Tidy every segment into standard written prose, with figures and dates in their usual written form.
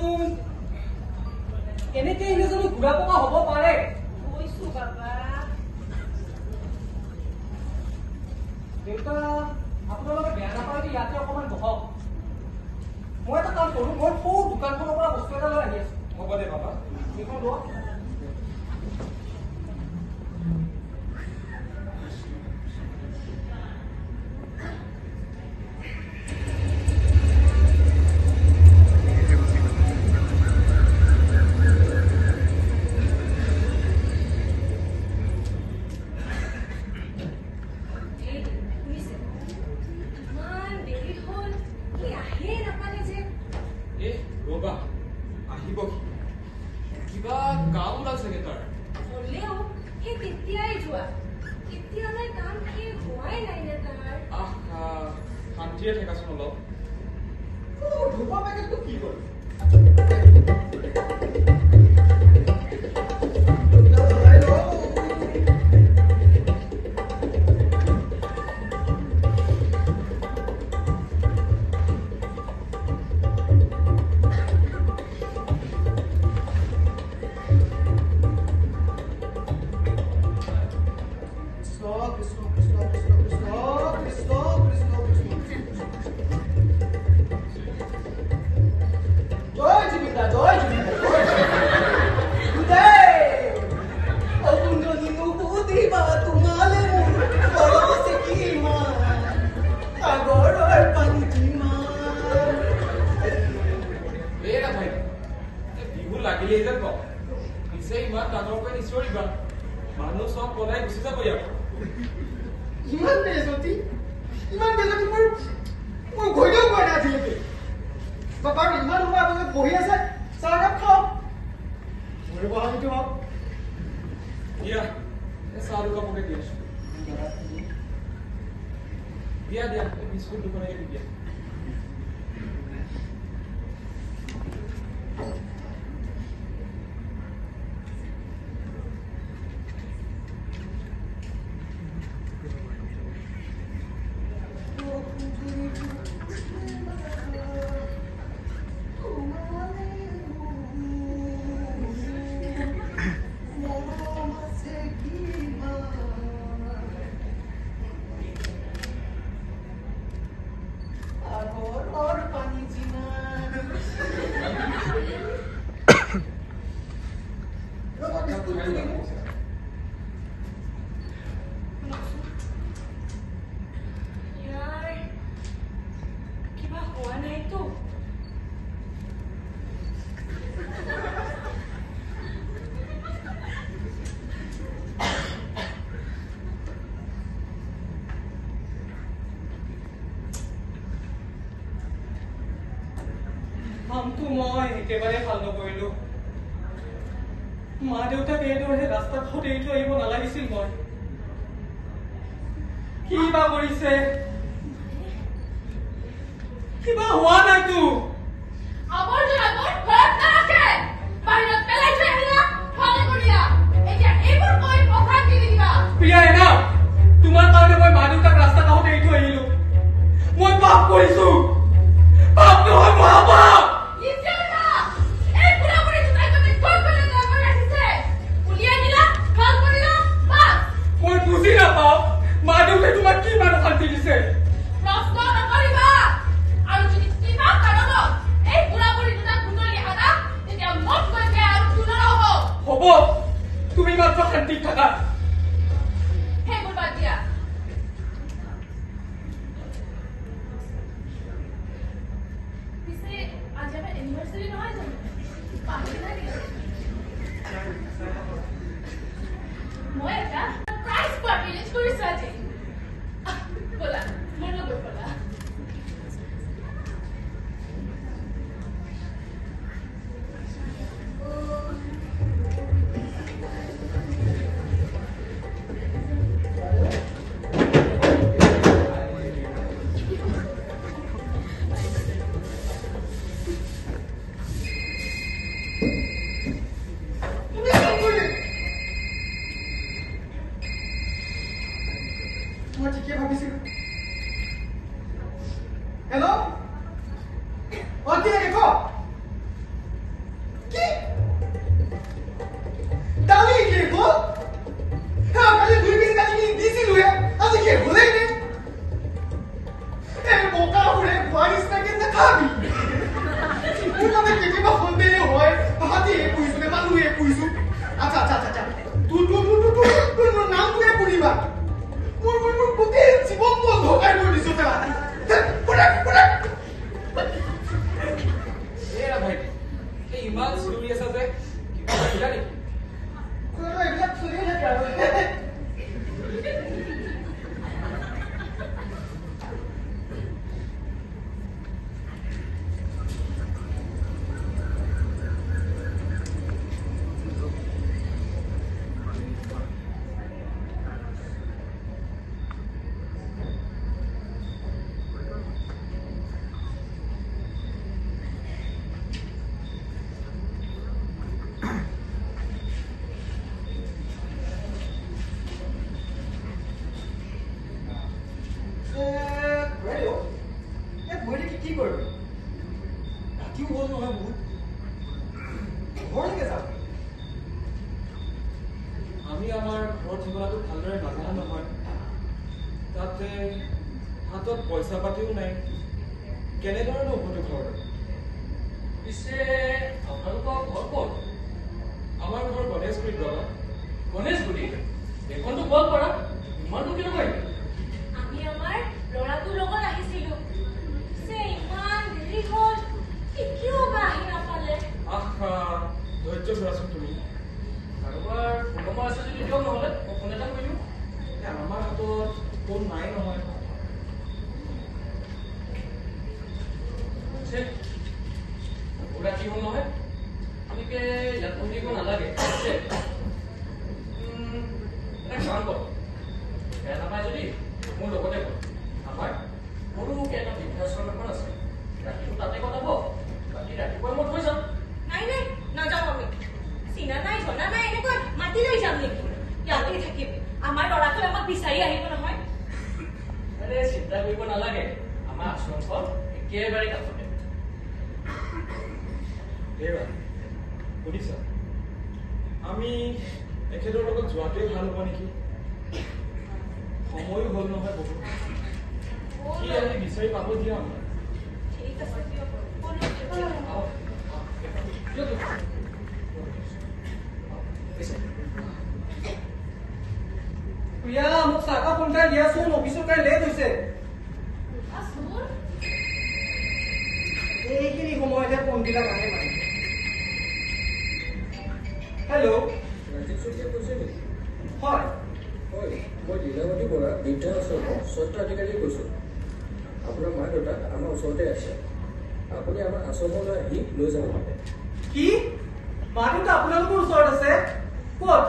কোৱাচোন এনেকে এনে জানো ঘূৰা পকা হ'ব পাৰে কৈছো বাবা দেউতা আপোনালোকে বেয়া নাপায় ইয়াতে অকণমান বহক মই এটা কাম কৰোঁ মই সৰু দোকানখনৰ পৰা বস্তু এটা লৈ আহি আছো হ'ব দে বাবা এইখন লোৱা মই একেবাৰে ভাল নকৰিলো মা দেউতাক এইদৰে ৰাস্তাত এৰি থৈ আহিব নালাগিছিল মই কিবা কৰিছে কিবা হোৱা নাইতো প্ৰিয়া না তোমাৰ কাৰণে মই মা দেউতাক ৰাস্তা কাষত এৰি থৈ আহিলো মই পাপ কৰিছো পাপ নহয় মহাপাপ বুজি নাপাও মা দেউতাই তোমাক কি ইমান অশান্তি দিছে হ'ব তুমি মাত্ৰ শান্তিত থাকা চাবি মোৰ মানে কেতিয়াবা সন্দেহ হয় হাতী পুহিছো নে মানুহে পুহিছো আচ্ছা আচ্ছা আচ্ছা তোৰ নামটোৱে পঢ়িবা মোৰ গোটেই জীৱনটো অন্ধকাৰ কৰি দিছো ইমান চিঞৰি আছা যে কিবা ভাবিলা নেকি এইবিলাক চলিয়ে থাকে আৰু আমি আমাৰ ঘৰৰ ঠিকনাটো ভালদৰে নাজানো নহয় তাতে হাতত পইচা পাতিও নাই কেনেদৰেনো উভতো ঘৰ পিছে আপোনালোকৰ ঘৰ ক'ত আমাৰ ঘৰ গণেশগুৰিত বাবা গণেশগুৰি এইখনটো গোৱালপাৰা ইমানটো কেনেকৈ আমি আমাৰ ল'ৰাটোৰ লগত আহিছিলো যে ইমান দেৰি হ'ল কিয় বা আহি নাপালে আহা ধৈৰ্য ধৰাচোন তুমি কাৰোবাৰ ফোন নম্বৰ আছে যদি দিয়ক নহ'লে মই ফোন এটা কৰি দিওঁ আমাৰ হাতত ফোন নাই নহয় ৰাতি হ'ল নহয় গতিকে ইয়াত বহি থাকিব নালাগে এটা কাম কৰক বেয়া নাপায় যদি মোৰ লগতে কৰক আমাৰ সৰুকে এটা বৃদ্ধাশ্ৰম এখন আছে ৰাতিটো তাতে কটাব বাকী ৰাতিপুৱা মই থৈ যাম নাই নাই নাযাওঁ আমি চিনা নাই জনা নাই এনেকৈ মাতি লৈ যাম নেকি ইয়াতে থাকিবি আমাৰ ল'ৰাটোৱে আমাক বিচাৰি আহিব নহয় আৰে চিন্তা কৰিব নালাগে আমাৰ আশ্ৰমখন একেবাৰে কাষতে শুনিছা আমি এখেতৰ লগত যোৱাটোৱে ভাল হ'ব নেকি সময়ো হ'ল নহয় বহুত কি আমি বিচাৰি পাব দিয়া আমাৰ ঠিক আছে প্ৰিয়া মোক চাহকাপ সোনকালে দিয়াচোন অফিচৰ কাৰণে লেট হৈছে এইখিনি সময়তে ফোনবিলাক আহে মানে হেল্ল' ৰাজীৱ শইকীয়া কৈছে নেকি হয় হয় মই লীলাৱতী বৰা বৃদ্ধাশ্ৰমৰ স্বত্বাধিকাৰীয়ে কৈছোঁ আপোনাৰ মা দেউতা আমাৰ ওচৰতে আছে আপুনি আমাৰ আশ্ৰমলৈ আহি লৈ যাব পাৰে কি মা দেউতা আপোনালোকৰ ওচৰত আছে ক'ত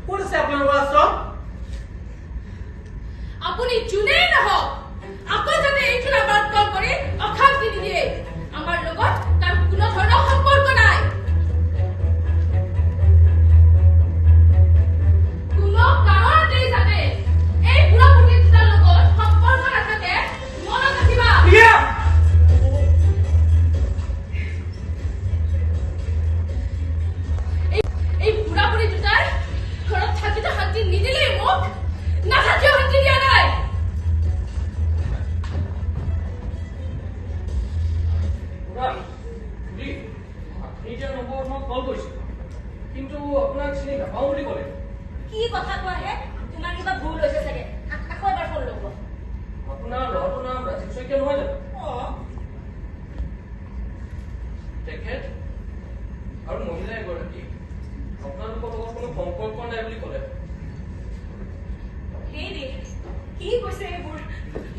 ক'ত আছে আপোনালোকৰ আশ্ৰম আপুনি যোনেই নহওক আকৌ যাতে এইটো নাম্বাৰত কল কৰি অশান্তি নিদিয়ে আমাৰ লগত তাৰ কোনো ধৰণৰ সম্পৰ্ক নাই কোনো কাৰণতেই যাতে এই বুঢ়া বুঢ়ী দুটাৰ লগত সম্পৰ্ক নাথাকে মনত ৰাখিবা এই বুঢ়া বুঢ়ী দুটাৰ ঘৰত থাকিতো শান্তি নিদিলেই মোক নাথাকিও শান্তি দিয়া নাই কিন্তু আপোনাক চিনি নাপাওঁ বুলি ক'লে কি কথা কোৱা হে তোমাৰ কিবা ভুল হৈছে চাগে আকৌ এবাৰ ফোন ল'ব আপোনাৰ ল'ৰাটোৰ নাম ৰাজীৱ শইকীয়া নহয় জানো তেখেত আৰু মহিলা এগৰাকী আপোনালোকৰ লগত কোনো সম্পৰ্ক নাই বুলি ক'লে হেৰি কি কৈছে এইবোৰ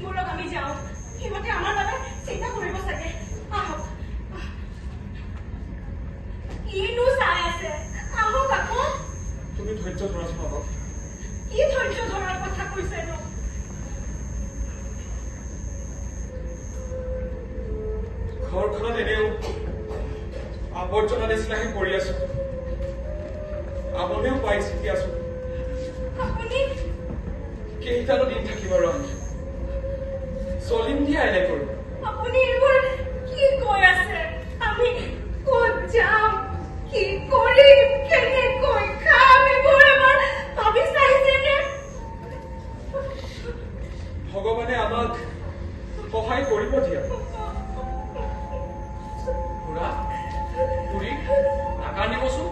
ব'লক আমি যাওঁ সিহঁতে আমাৰ বাবে চিন্তা কৰিব চাগে আহক কিনো চাই আছে আহক আকৌ তুমি ধৈৰ্য ধৰাচোন অলপ কি ধৈৰ্য ধৰাৰ কথা কৈছে ন ঘৰখনত এনেও আৱৰ্জনা নিচিনাহে পৰি আছো আমনিও পাই চিন্তি আছো আপুনি কেইটানো দিন থাকিব আৰু আমি চলিম দিয়া এনে কৰি আপুনি এইবোৰ কি কৈ আছে আমি ক'ত যাম কি কৰিম কেনেকৈ খাম এইবোৰ আমাৰ ভাবি চাইছেনে ভগৱানে আমাক সহায় কৰিব দিয়া খুড়া খুড়ী আকাৰ দিবচোন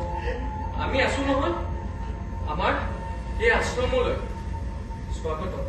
আমি আছো নহয় আমাৰ এই আশ্ৰমলৈ স্বাগতম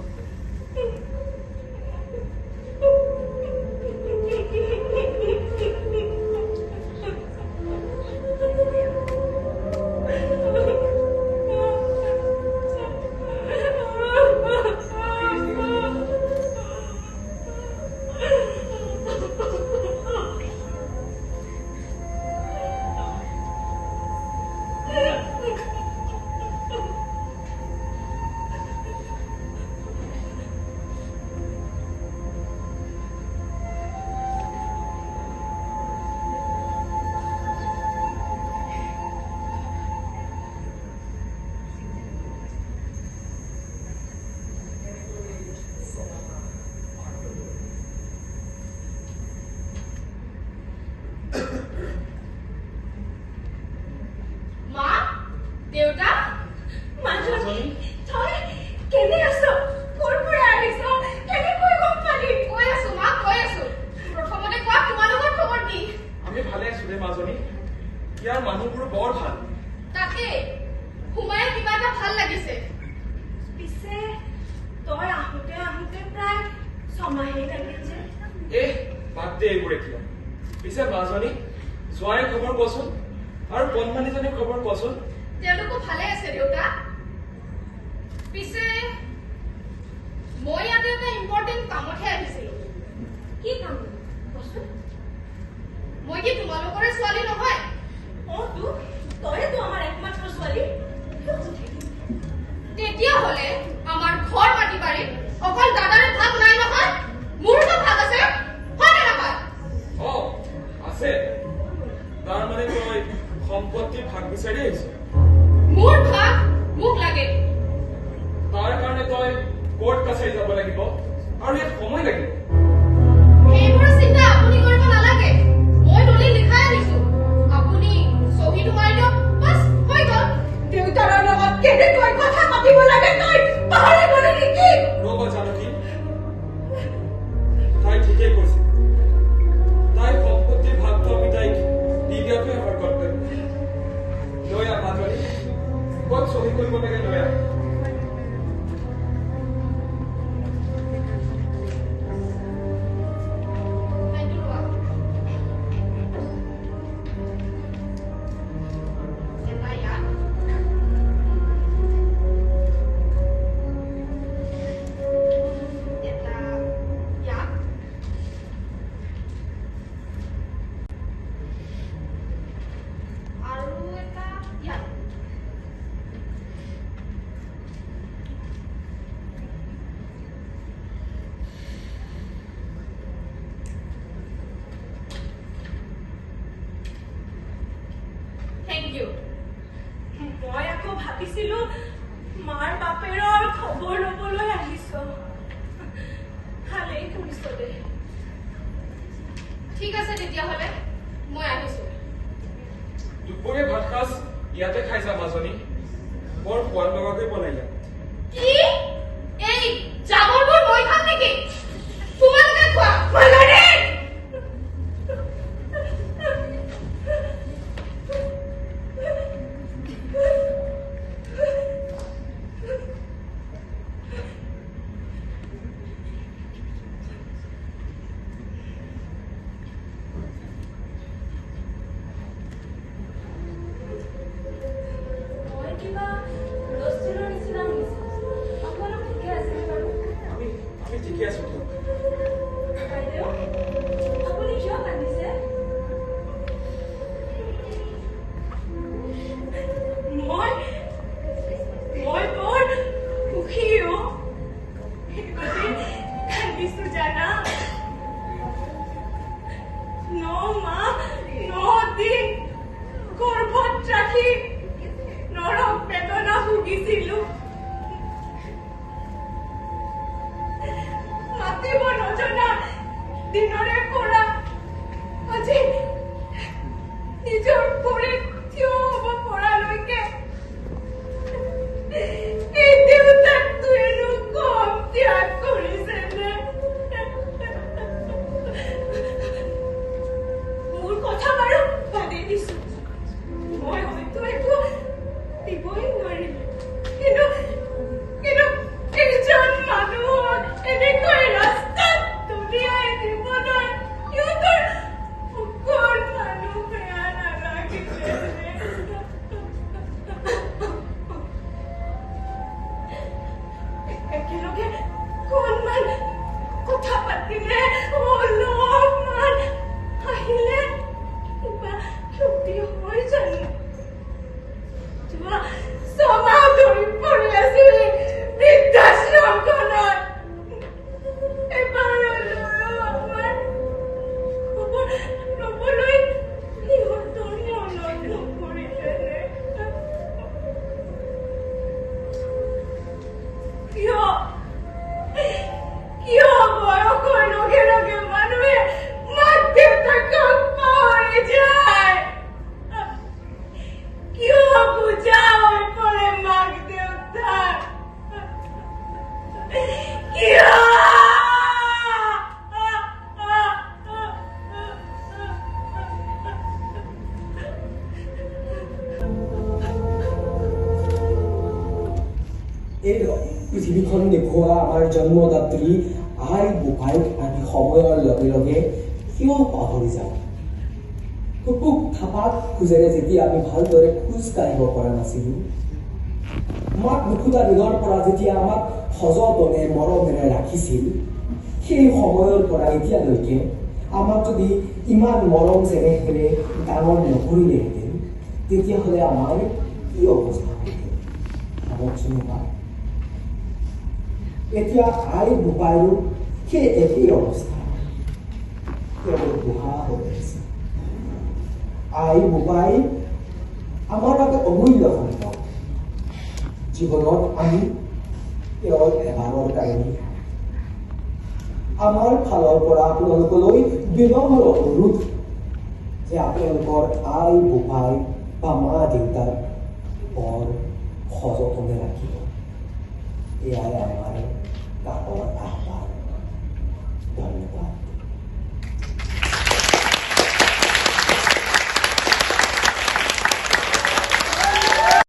কথা বাৰু পৃথিৱীখন দেখুওৱা আমাৰ জন্মদাত্ৰী আই বোপাইক আমি সময়ৰ লগে লগে কিয় পাহৰি যাওঁ? কুকুক থাপাত খোজেৰে যেতিয়া আমি ভালদৰে খোজ কাঢ়িব পৰা নাছিলোঁ, মাক নুখুটা দিনৰ পৰা যেতিয়া আমাক সযতনে মৰমেৰে ৰাখিছিল, সেই সময়ৰ পৰা এতিয়ালৈকে আমাক যদি ইমান মৰম চেনেহেৰে ডাঙৰ নকৰিলেহেঁতেন, তেতিয়াহ'লে আমাৰ কি অৱস্থা হ'লহেঁতেন ভাবকচোন এবাৰ। এতিয়া আই বোপাইৰো সেই একেই অৱস্থা, কেৱল বুঢ়া হৈ আছে। আই বোপাই আমাৰ বাবে অমূল্য সম্পদ। জীৱনত আমি কেৱল এবাৰৰ কাৰণে। আমাৰ ফালৰ পৰা আপোনালোকলৈ বিনম্ৰ অনুৰোধ যে আপোনালোকৰ আই বোপাই বা মা দেউতাক বৰ সযতনে ৰাখিব। এয়াই আমাৰ কাষৰ আহ্বান। ধন্যবাদ।